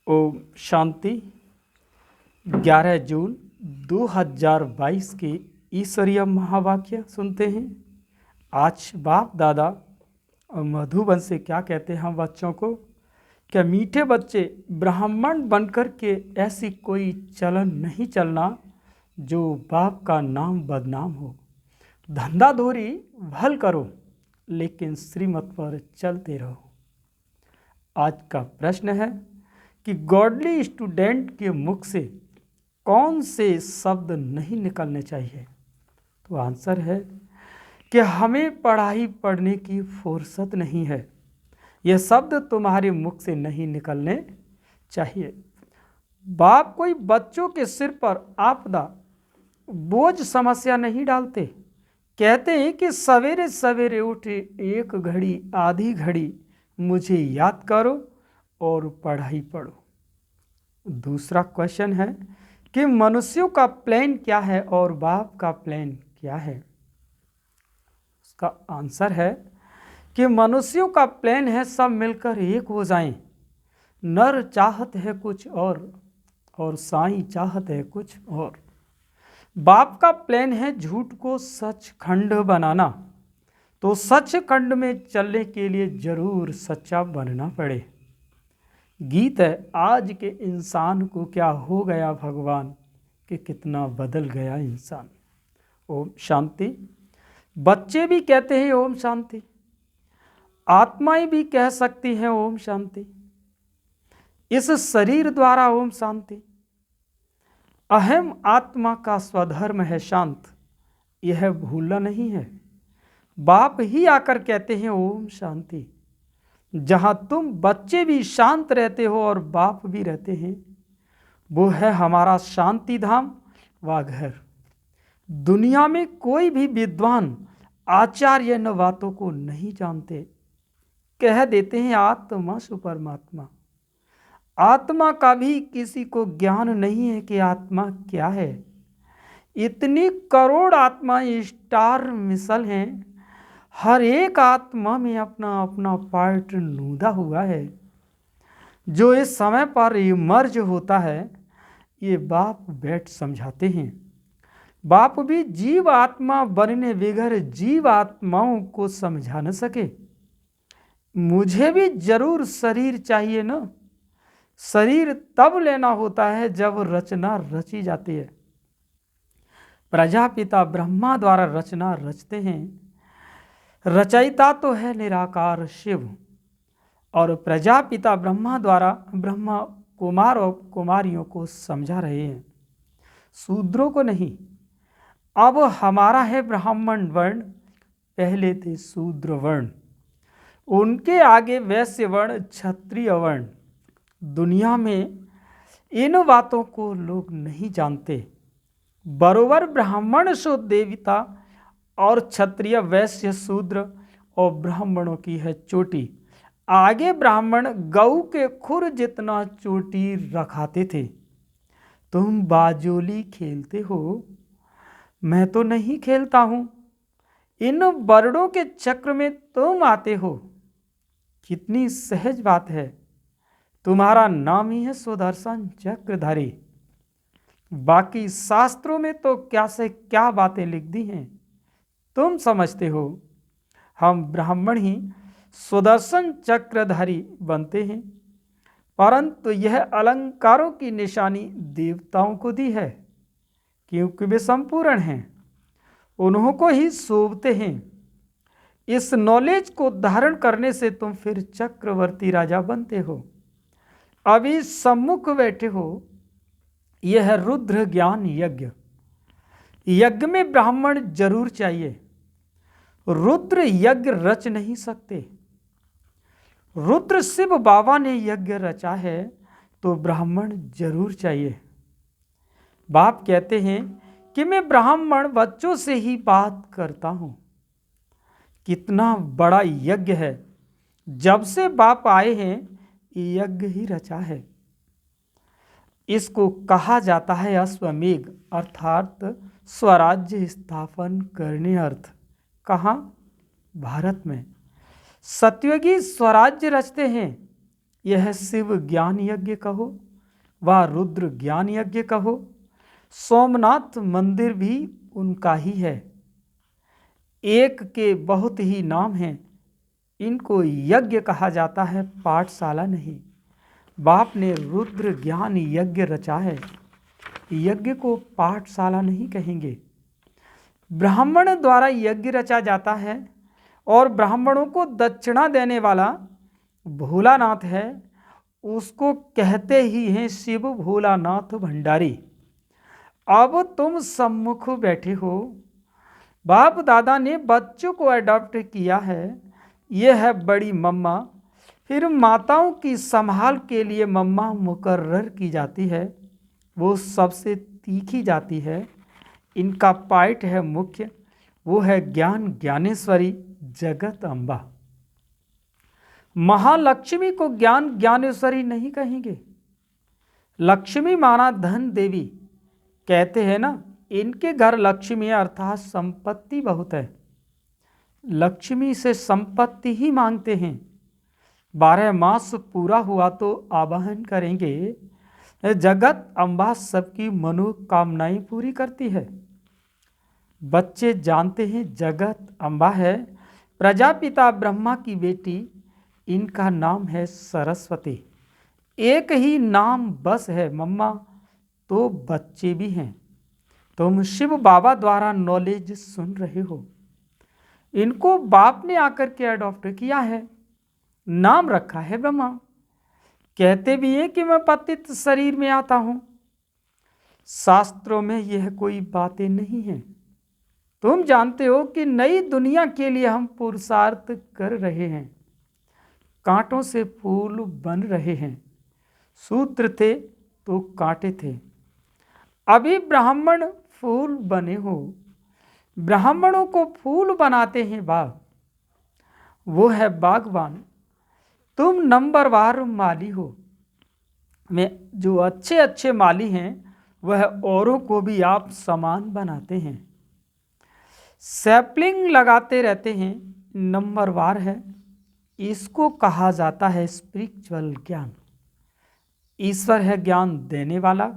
ओम शांति। 11 जून 2022 के ईश्वरीय महावाक्य सुनते हैं। आज बाप दादा और मधुबन से क्या कहते हैं हम बच्चों को। क्या मीठे बच्चे, ब्राह्मण बनकर के ऐसी कोई चलन नहीं चलना जो बाप का नाम बदनाम हो। धंधाधोरी भल करो लेकिन श्रीमत पर चलते रहो। आज का प्रश्न है कि गॉडली स्टूडेंट के मुख से कौन से शब्द नहीं निकलने चाहिए। तो आंसर है कि हमें पढ़ाई पढ़ने की फुर्सत नहीं है। यह शब्द तुम्हारे मुख से नहीं निकलने चाहिए। बाप कोई बच्चों के सिर पर आपदा बोझ समस्या नहीं डालते। कहते हैं कि सवेरे सवेरे उठे एक घड़ी आधी घड़ी मुझे याद करो और पढ़ाई पढ़ो। दूसरा क्वेश्चन है कि मनुष्यों का प्लान क्या है और बाप का प्लान क्या है। उसका आंसर है कि मनुष्यों का प्लान है सब मिलकर एक हो जाएं। नर चाहत है कुछ और साईं चाहत है कुछ और। बाप का प्लान है झूठ को सचखंड बनाना। तो सचखंड में चलने के लिए जरूर सच्चा बनना पड़े। गीत है आज के इंसान को क्या हो गया भगवान कि कितना बदल गया इंसान। ओम शांति। बच्चे भी कहते हैं ओम शांति, आत्माएं भी कह सकती हैं ओम शांति। इस शरीर द्वारा ओम शांति। अहम आत्मा का स्वधर्म है शांत, यह भूलना नहीं है। बाप ही आकर कहते हैं ओम शांति। जहाँ तुम बच्चे भी शांत रहते हो और बाप भी रहते हैं, वो है हमारा शांति धाम व घर। दुनिया में कोई भी विद्वान आचार्य इन बातों को नहीं जानते। कह देते हैं आत्मा सुपरमात्मा। आत्मा का भी किसी को ज्ञान नहीं है कि आत्मा क्या है। इतनी करोड़ आत्माएं स्टार मिसल हैं, हर एक आत्मा में अपना अपना पार्ट नूदा हुआ है। जो इस समय पर इमर्ज होता है, ये बाप बैठ समझाते हैं। बाप भी जीव आत्मा बनने बगैर जीव आत्माओं को समझा न सके। मुझे भी जरूर शरीर चाहिए ना। शरीर तब लेना होता है जब रचना रची जाती है। प्रजापिता ब्रह्मा द्वारा रचना रचते हैं। रचयिता तो है निराकार शिव और प्रजापिता ब्रह्मा द्वारा ब्रह्मा कुमार और कुमारियों को समझा रहे हैं, शूद्रों को नहीं। अब हमारा है ब्राह्मण वर्ण, पहले थे शूद्र वर्ण, उनके आगे वैश्य वर्ण, क्षत्रिय वर्ण। दुनिया में इन बातों को लोग नहीं जानते। बरोबर ब्राह्मण सो देवता और क्षत्रिय वैश्य शूद्र और ब्राह्मणों की है चोटी। आगे ब्राह्मण गऊ के खुर जितना चोटी रखाते थे। तुम बाजोली खेलते हो, मैं तो नहीं खेलता हूं। इन बरड़ों के चक्र में तुम आते हो। कितनी सहज बात है। तुम्हारा नाम ही है सुदर्शन चक्रधारी। बाकी शास्त्रों में तो क्या से क्या बातें लिख दी हैं, तुम समझते हो। हम ब्राह्मण ही सुदर्शन चक्रधारी बनते हैं, परंतु यह अलंकारों की निशानी देवताओं को दी है, क्योंकि वे संपूर्ण हैं, उन्हों को ही शोभते हैं। इस नॉलेज को धारण करने से तुम फिर चक्रवर्ती राजा बनते हो। अभी सम्मुख बैठे हो, यह रुद्र ज्ञान यज्ञ। यज्ञ में ब्राह्मण जरूर चाहिए। रुद्र यज्ञ रच नहीं सकते। रुद्र शिव बाबा ने यज्ञ रचा है तो ब्राह्मण जरूर चाहिए। बाप कहते हैं कि मैं ब्राह्मण बच्चों से ही बात करता हूं। कितना बड़ा यज्ञ है। जब से बाप आए हैं यज्ञ ही रचा है। इसको कहा जाता है अश्वमेघ, अर्थात स्वराज्य स्थापन करने अर्थ। कहाँ? भारत में। सत्ययुगी स्वराज्य रचते हैं, यह शिव ज्ञान यज्ञ कहो व रुद्र ज्ञान यज्ञ कहो, सोमनाथ मंदिर भी उनका ही है। एक के बहुत ही नाम हैं, इनको यज्ञ कहा जाता है, पाठशाला नहीं। बाप ने रुद्र ज्ञान यज्ञ रचा है, यज्ञ को पाठशाला नहीं कहेंगे। ब्राह्मण द्वारा यज्ञ रचा जाता है और ब्राह्मणों को दक्षिणा देने वाला भोलानाथ है, उसको कहते ही हैं शिव भोलानाथ भंडारी। अब तुम सम्मुख बैठे हो, बाप दादा ने बच्चों को अडॉप्ट किया है, ये है बड़ी मम्मा। फिर माताओं की संभाल के लिए मम्मा मुकर्रर की जाती है, वो सबसे तीखी जाती है। इनका पाठ है मुख्य, वो है ज्ञान ज्ञानेश्वरी जगत अम्बा। महालक्ष्मी को ज्ञान ज्ञानेश्वरी नहीं कहेंगे। लक्ष्मी माना धन देवी, कहते हैं ना इनके घर लक्ष्मी अर्थात संपत्ति बहुत है, लक्ष्मी से संपत्ति ही मांगते हैं। 12 मास पूरा हुआ तो आवाहन करेंगे। जगत अम्बा सबकी मनोकामनाएं पूरी करती है। बच्चे जानते हैं जगत अम्बा है प्रजापिता ब्रह्मा की बेटी, इनका नाम है सरस्वती। एक ही नाम बस है मम्मा, तो बच्चे भी हैं। तुम शिव बाबा द्वारा नॉलेज सुन रहे हो, इनको बाप ने आकर के अडॉप्ट किया है, नाम रखा है ब्रह्मा। कहते भी हैं कि मैं पतित शरीर में आता हूं, शास्त्रों में यह कोई बातें नहीं हैं। तुम जानते हो कि नई दुनिया के लिए हम पुरुषार्थ कर रहे हैं, कांटों से फूल बन रहे हैं। सूत्र थे तो कांटे थे, अभी ब्राह्मण फूल बने हो। ब्राह्मणों को फूल बनाते हैं बाग, वो है बागवान। तुम नंबरवार माली हो, में जो अच्छे अच्छे माली हैं वह औरों को भी आप समान बनाते हैं। सैपलिंग लगाते रहते हैं, नंबरवार है, इसको कहा जाता है स्पिरिचुअल ज्ञान। ईश्वर है ज्ञान देने वाला।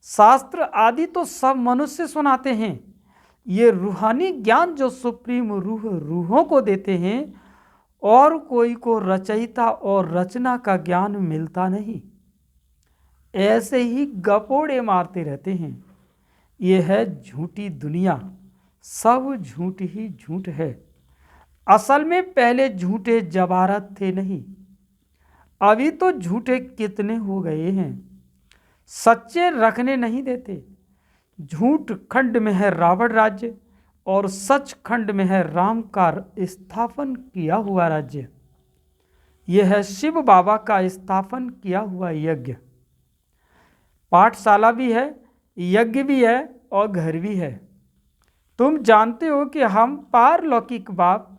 शास्त्र आदि तो सब मनुष्य सुनाते हैं, ये रूहानी ज्ञान जो सुप्रीम रूह रूहों को देते हैं, और कोई को रचयिता और रचना का ज्ञान मिलता नहीं, ऐसे ही गपोड़े मारते रहते हैं। ये है झूठी दुनिया, सब झूठ ही झूठ है। असल में पहले झूठे जवारत थे नहीं, अभी तो झूठे कितने हो गए हैं, सच्चे रखने नहीं देते। झूठ खंड में है रावण राज्य और सच खंड में है राम का स्थापन किया हुआ राज्य। यह है शिव बाबा का स्थापन किया हुआ यज्ञ। पाठशाला भी है, यज्ञ भी है और घर भी है। तुम जानते हो कि हम पारलौकिक बाप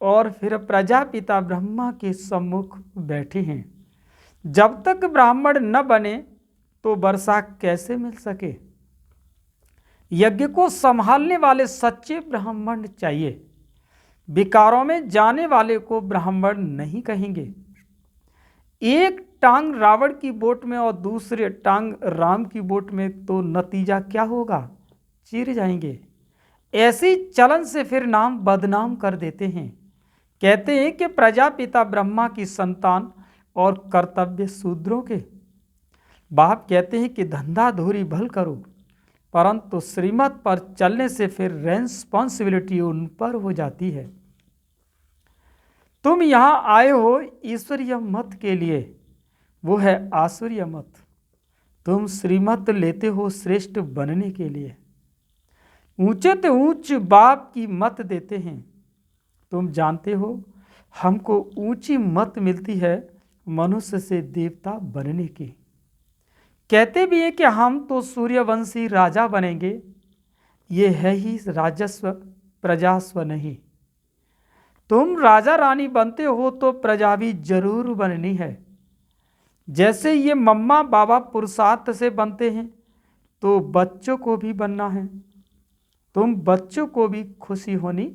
और फिर प्रजापिता ब्रह्मा के सम्मुख बैठे हैं। जब तक ब्राह्मण न बने तो वर्षा कैसे मिल सके। यज्ञ को संभालने वाले सच्चे ब्राह्मण चाहिए। विकारों में जाने वाले को ब्राह्मण नहीं कहेंगे। एक टांग रावण की बोट में और दूसरे टांग राम की बोट में, तो नतीजा क्या होगा, चिर जाएंगे। ऐसी चलन से फिर नाम बदनाम कर देते हैं। कहते हैं कि प्रजापिता ब्रह्मा की संतान और कर्तव्य शूद्रों के। बाप कहते हैं कि धंधा धूरी भल करो, परंतु श्रीमत पर चलने से फिर रेस्पॉन्सिबिलिटी उन पर हो जाती है। तुम यहाँ आए हो ईश्वरीय मत के लिए, वो है आसुरीय मत। तुम श्रीमत लेते हो श्रेष्ठ बनने के लिए, ऊंचे ते ऊंच बाप की मत देते हैं। तुम जानते हो हमको ऊंची मत मिलती है मनुष्य से देवता बनने की। कहते भी हैं कि हम तो सूर्यवंशी राजा बनेंगे, ये है ही राजस्व प्रजास्व नहीं। तुम राजा रानी बनते हो तो प्रजा भी जरूर बननी है। जैसे ये मम्मा बाबा पुरुषार्थ से बनते हैं तो बच्चों को भी बनना है। तुम बच्चों को भी खुशी होनी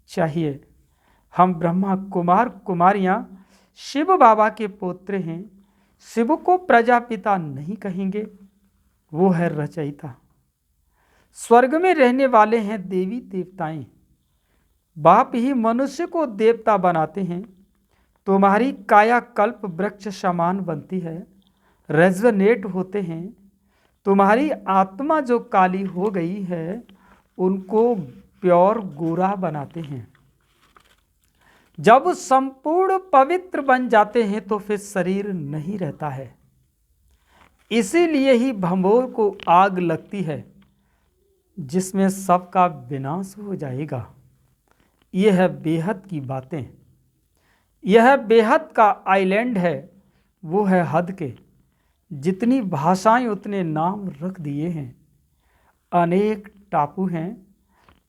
चाहिए। हम ब्रह्मा कुमार कुमारियाँ शिव बाबा के पुत्र हैं। शिव को प्रजापिता नहीं कहेंगे, वो है रचयिता। स्वर्ग में रहने वाले हैं देवी देवताएं। बाप ही मनुष्य को देवता बनाते हैं। तुम्हारी काया कल्प वृक्ष समान बनती है, रेजोनेट होते हैं। तुम्हारी आत्मा जो काली हो गई है उनको प्योर गोरा बनाते हैं। जब संपूर्ण पवित्र बन जाते हैं तो फिर शरीर नहीं रहता है। इसीलिए ही भंभोर को आग लगती है जिसमें सबका विनाश हो जाएगा। यह है बेहद की बातें। यह बेहद का आइलैंड है, वो है हद के। जितनी भाषाएं उतने नाम रख दिए हैं। अनेक टापू हैं,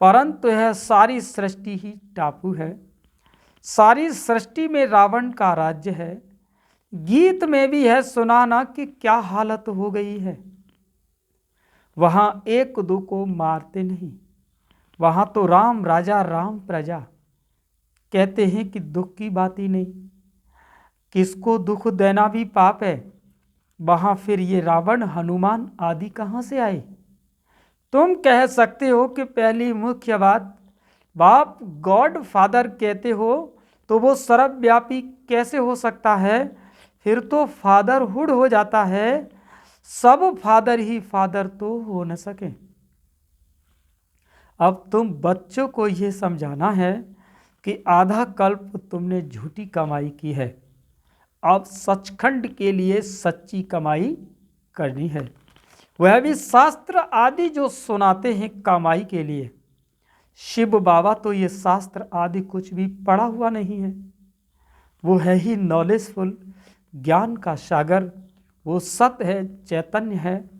परंतु यह सारी सृष्टि ही टापू है। सारी सृष्टि में रावण का राज्य है। गीत में भी है सुनाना कि क्या हालत हो गई है। वहां एक दो को मारते नहीं, वहां तो राम राजा राम प्रजा। कहते हैं कि दुख की बात ही नहीं, किसको दुख देना भी पाप है। वहां फिर ये रावण हनुमान आदि कहां से आए। तुम कह सकते हो कि पहली मुख्य बात, बाप गॉड फादर कहते हो तो वो सर्वव्यापी कैसे हो सकता है। फिर तो फादरहुड हो जाता है। सब फादर ही फादर तो हो न सके। अब तुम बच्चों को यह समझाना है कि आधा कल्प तुमने झूठी कमाई की है, अब सचखंड के लिए सच्ची कमाई करनी है। वह भी शास्त्र आदि जो सुनाते हैं कमाई के लिए। शिव बाबा तो ये शास्त्र आदि कुछ भी पढ़ा हुआ नहीं है, वो है ही नॉलेजफुल, ज्ञान का सागर। वो सत्य है, चैतन्य है।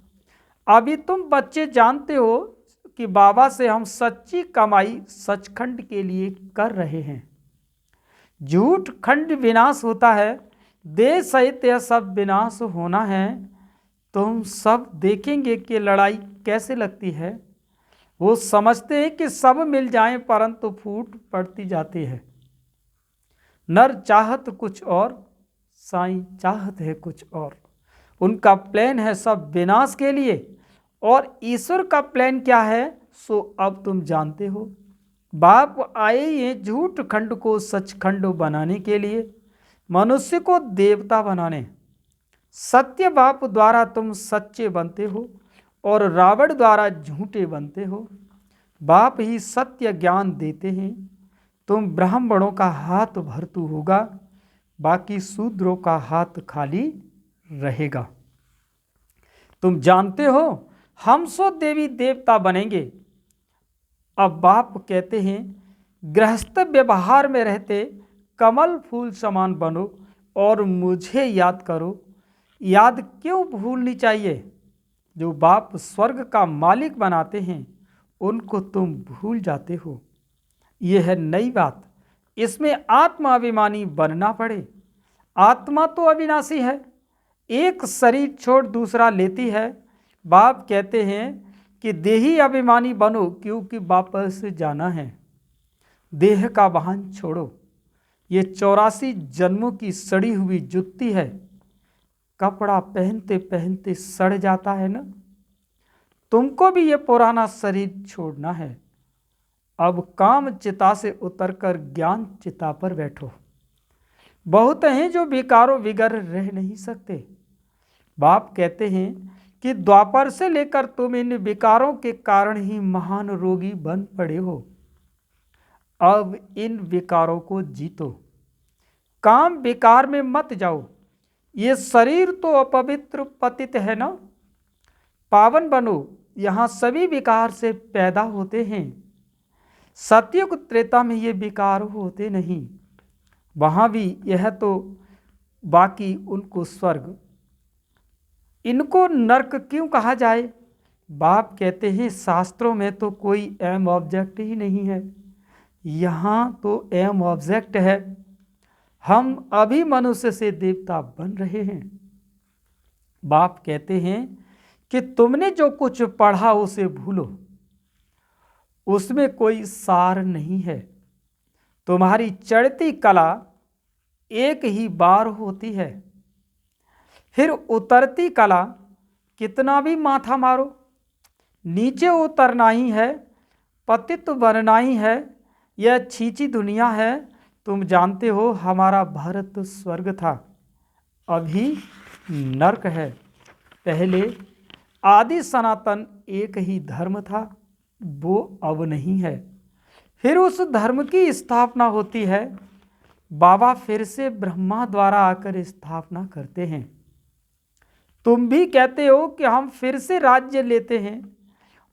अभी तुम बच्चे जानते हो कि बाबा से हम सच्ची कमाई सचखंड के लिए कर रहे हैं। झूठ खंड विनाश होता है, देह सहित यह सब विनाश होना है। तुम सब देखेंगे कि लड़ाई कैसे लगती है। वो समझते हैं कि सब मिल जाएं, परंतु फूट पड़ती जाती है। नर चाहत कुछ और, साईं चाहत है कुछ और। उनका प्लान है सब विनाश के लिए, और ईश्वर का प्लान क्या है सो अब तुम जानते हो। बाप आए ये झूठ खंड को सचखंड बनाने के लिए, मनुष्य को देवता बनाने। सत्य बाप द्वारा तुम सच्चे बनते हो और रावण द्वारा झूठे बनते हो। बाप ही सत्य ज्ञान देते हैं। तुम ब्राह्मणों का हाथ भरतू होगा, बाकी शूद्रों का हाथ खाली रहेगा। तुम जानते हो हम सो देवी देवता बनेंगे। अब बाप कहते हैं गृहस्थ व्यवहार में रहते कमल फूल समान बनो और मुझे याद करो। याद क्यों भूलनी चाहिए। जो बाप स्वर्ग का मालिक बनाते हैं उनको तुम भूल जाते हो। यह है नई बात। इसमें आत्माभिमानी बनना पड़े। आत्मा तो अविनाशी है, एक शरीर छोड़ दूसरा लेती है। बाप कहते हैं कि देही अभिमानी बनो, क्योंकि वापस जाना है। देह का वाहन छोड़ो। ये 84 जन्मों की सड़ी हुई जुत्ती है। कपड़ा पहनते पहनते सड़ जाता है ना। तुमको भी ये पुराना शरीर छोड़ना है। अब काम चिता से उतरकर ज्ञान चिता पर बैठो। बहुत हैं जो विकारों विगर रह नहीं सकते। बाप कहते हैं कि द्वापर से लेकर तुम इन विकारों के कारण ही महान रोगी बन पड़े हो। अब इन विकारों को जीतो। काम विकार में मत जाओ। ये शरीर तो अपवित्र पतित है ना। पावन बनो। यहाँ सभी विकार से पैदा होते हैं। सतयुग त्रेता में ये विकार होते नहीं। वहाँ भी यह तो बाकी उनको स्वर्ग, इनको नरक क्यों कहा जाए। बाप कहते हैं शास्त्रों में तो कोई एम ऑब्जेक्ट ही नहीं है। यहाँ तो एम ऑब्जेक्ट है। हम अभी मनुष्य से देवता बन रहे हैं। बाप कहते हैं कि तुमने जो कुछ पढ़ा उसे भूलो, उसमें कोई सार नहीं है। तुम्हारी चढ़ती कला एक ही बार होती है। फिर उतरती कला कितना भी माथा मारो, नीचे उतरना ही है, पतित बनना ही है। यह छींची दुनिया है। तुम जानते हो हमारा भारत स्वर्ग था, अभी नरक है। पहले आदि सनातन एक ही धर्म था, वो अब नहीं है। फिर उस धर्म की स्थापना होती है। बाबा फिर से ब्रह्मा द्वारा आकर स्थापना करते हैं। तुम भी कहते हो कि हम फिर से राज्य लेते हैं,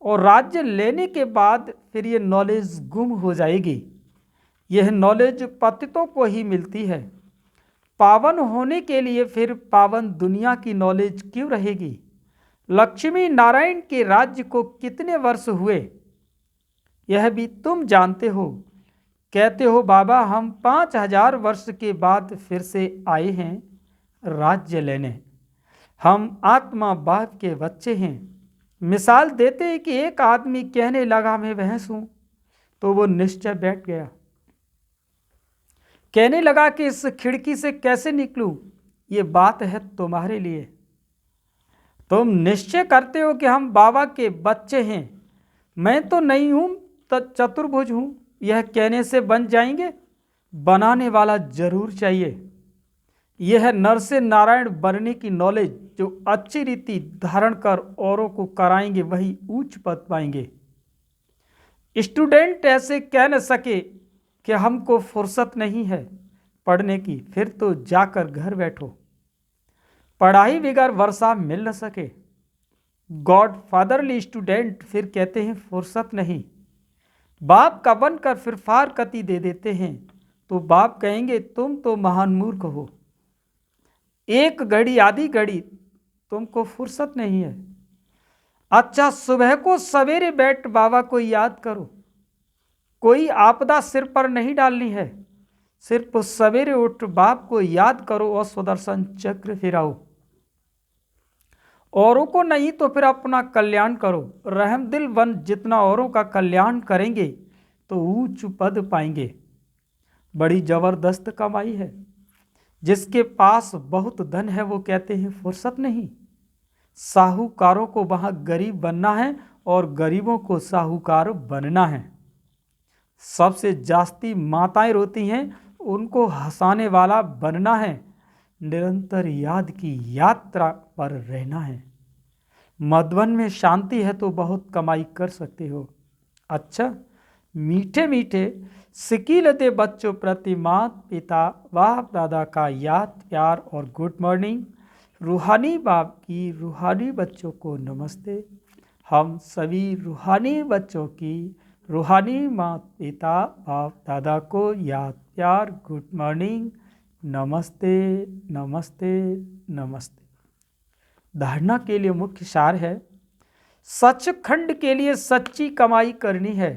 और राज्य लेने के बाद फिर ये नॉलेज गुम हो जाएगी। यह नॉलेज पतितों को ही मिलती है। पावन होने के लिए फिर पावन दुनिया की नॉलेज क्यों रहेगी? लक्ष्मी नारायण के राज्य को कितने वर्ष हुए, यह भी तुम जानते हो। कहते हो बाबा हम 5000 वर्ष के बाद फिर से आए हैं राज्य लेने। हम आत्मा बाप के बच्चे हैं। मिसाल देते हैं कि एक आदमी कहने लगा मैं भैंस हूं, तो वो निश्चय बैठ गया। कहने लगा कि इस खिड़की से कैसे निकलूं, ये बात है तुम्हारे लिए। तुम निश्चय करते हो कि हम बाबा के बच्चे हैं। मैं तो नहीं हूं, चतुर्भुज हूं, यह कहने से बन जाएंगे? बनाने वाला जरूर चाहिए। यह नर से नारायण बनने की नॉलेज जो अच्छी रीति धारण कर औरों को कराएंगे वही उच्च पद पाएंगे। स्टूडेंट ऐसे कह न सके कि हमको फुर्सत नहीं है पढ़ने की, फिर तो जाकर घर बैठो। पढ़ाई बगैर वर्षा मिल न सके। गॉड फादरली स्टूडेंट फिर कहते हैं फुर्सत नहीं। बाप का बनकर फिर फारकती दे देते हैं, तो बाप कहेंगे तुम तो महान मूर्ख हो। एक घड़ी आधी घड़ी तुमको फुर्सत नहीं है। अच्छा, सुबह को सवेरे बैठ बाबा को याद करो। कोई आपदा सिर पर नहीं डालनी है, सिर्फ सवेरे उठ बाप को याद करो और सुदर्शन चक्र फिराओ। औरों को नहीं तो फिर अपना कल्याण करो। रहम दिल बन जितना औरों का कल्याण करेंगे तो ऊंच पद पाएंगे। बड़ी जबरदस्त कमाई है। जिसके पास बहुत धन है वो कहते हैं फुर्सत नहीं। साहूकारों को वहां गरीब बनना है और गरीबों को साहूकार बनना है। सबसे जास्ती माताएं रोती हैं, उनको हंसाने वाला बनना है। निरंतर याद की यात्रा पर रहना है। मधुबन में शांति है तो बहुत कमाई कर सकते हो। अच्छा, मीठे मीठे सिकील दे बच्चों प्रति माता पिता बाप दादा का याद प्यार और गुड मॉर्निंग। रूहानी बाप की रूहानी बच्चों को नमस्ते। हम सभी रूहानी बच्चों की रूहानी माता पिता बाप दादा को याद प्यार गुड मॉर्निंग, नमस्ते नमस्ते नमस्ते। धारणा के लिए मुख्य सार है, सचखंड के लिए सच्ची कमाई करनी है।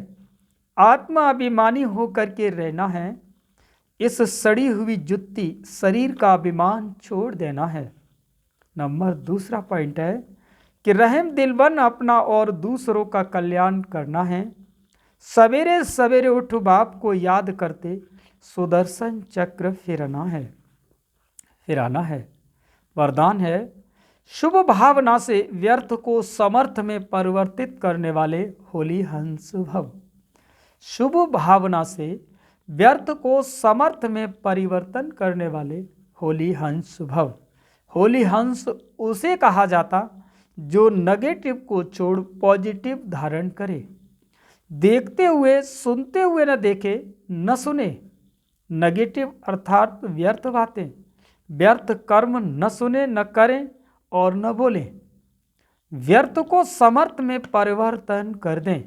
आत्मा अभिमानी होकर के रहना है। इस सड़ी हुई जुत्ती शरीर का अभिमान छोड़ देना है। नंबर दूसरा पॉइंट है कि रहम दिलबन अपना और दूसरों का कल्याण करना है। सवेरे सवेरे उठ बाप को याद करते सुदर्शन चक्र फिराना है। वरदान है, शुभ भावना से व्यर्थ को समर्थ में परिवर्तित करने वाले होली हंस भव। शुभ भावना से व्यर्थ को समर्थ में परिवर्तन करने वाले होली हंस भव। होली हंस उसे कहा जाता जो नेगेटिव को छोड़ पॉजिटिव धारण करे। देखते हुए सुनते हुए न देखे न सुने। नेगेटिव अर्थात व्यर्थ बातें, व्यर्थ कर्म न सुने न करें और न बोलें। व्यर्थ को समर्थ में परिवर्तन कर दें।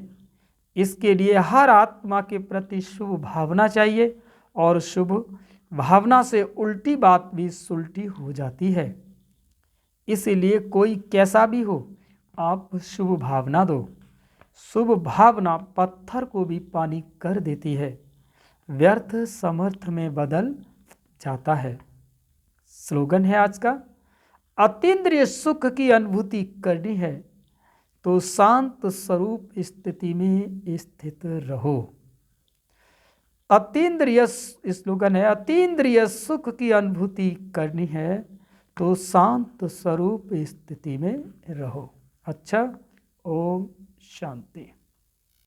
इसके लिए हर आत्मा के प्रति शुभ भावना चाहिए, और शुभ भावना से उल्टी बात भी सुलटी हो जाती है। इसीलिए कोई कैसा भी हो, आप शुभ भावना दो। शुभ भावना पत्थर को भी पानी कर देती है, व्यर्थ समर्थ में बदल जाता है। स्लोगन है आज का, अतीन्द्रिय सुख की अनुभूति करनी है तो शांत स्वरूप स्थिति में स्थित रहो। अतीन्द्रिय स्लोगन है, अतीन्द्रिय सुख की अनुभूति करनी है तो शांत स्वरूप स्थिति में रहो। अच्छा, ओम शांति।